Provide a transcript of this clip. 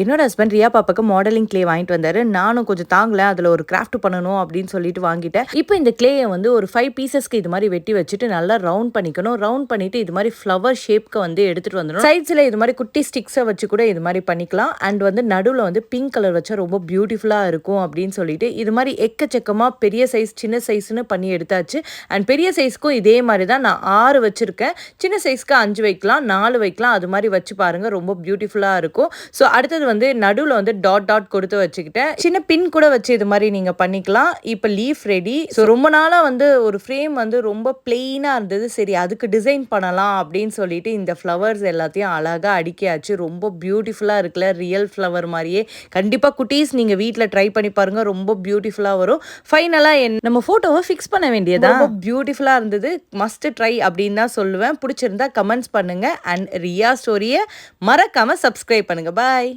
என்னோட ஹஸ்பண்ட் ரியா பாப்பாக்கு modelling clay வாங்கிட்டு வந்தாரு. நானும் கொஞ்சம் தாங்கல, அதில் ஒரு கிராஃப்ட் பண்ணணும் அப்படின்னு சொல்லிட்டு வாங்கிட்டேன். இப்போ இந்த கிளேயை வந்து ஒரு 5 பீசஸ்க்கு இது மாதிரி வெட்டி வச்சுட்டு நல்லா ரவுண்ட் பண்ணிக்கணும். ரவுண்ட் பண்ணிட்டு இது மாதிரி ஃப்ளவர் ஷேப்க்கு வந்து எடுத்துட்டு வந்துடும். சைட்ஸில் இது மாதிரி குட்டி ஸ்டிக்ஸை வச்சு கூட இது மாதிரி பண்ணிக்கலாம். அண்ட் வந்து நடுவில் வந்து பிங்க் கலர் வச்சா ரொம்ப பியூட்டிஃபுல்லாக இருக்கும் அப்படின்னு சொல்லிட்டு இது மாதிரி எக்கச்சக்கமாக பெரிய சைஸ் சின்ன சைஸ்னு பண்ணி எடுத்தாச்சு. அண்ட் பெரிய சைஸ்க்கும் இதே மாதிரி தான் நான் 6 வச்சுருக்கேன். சின்ன சைஸ்க்கு 5 வைக்கலாம், 4 வைக்கலாம். அது மாதிரி வச்சு பாருங்கள், ரொம்ப பியூட்டிஃபுல்லாக இருக்கும். ஸோ அடுத்தது வந்து நடுவில் வந்து டாட் டாட் கொடுத்து வச்சுக்கிட்டேன். சின்ன பின் கூட வச்சு இது மாதிரி நீங்கள் பண்ணிக்கலாம். இப்போ லீஃப் ரெடி. ஸோ ரொம்ப நாளாக வந்து ஒரு ஃப்ரேம் வந்து ரொம்ப பிளெயினாக இருந்தது. சரி அதுக்கு டிசைன் பண்ணலாம் அப்படின்னு சொல்லிட்டு இந்த ஃப்ளவர்ஸ் எல்லாத்தையும் அழகாக அடுக்கியாச்சு. ரொம்ப பியூட்டிஃபுல்லாக இருக்குல்ல, ரியல் ஃப்ளவர் மாதிரியே. கண்டிப்பாக குட்டீஸ் நீங்கள் வீட்டில் ட்ரை பண்ணி பாருங்கள், ரொம்ப பியூட்டிஃபுல்லாக வரும். ஃபைனலாக நம்ம ஃபோட்டோவை ஃபிக்ஸ் பண்ண வேண்டியதா. ரொம்ப பியூட்டிஃபுல்லாக இருந்தது. மஸ்ட் ட்ரை அப்படின்னு தான் சொல்லுவேன். பிடிச்சிருந்தா கமெண்ட்ஸ் பண்ணுங்கள். அண்ட் ரியா ஸ்டோரியை மறக்காமல் சப்ஸ்கிரைப் பண்ணுங்கள். பாய்.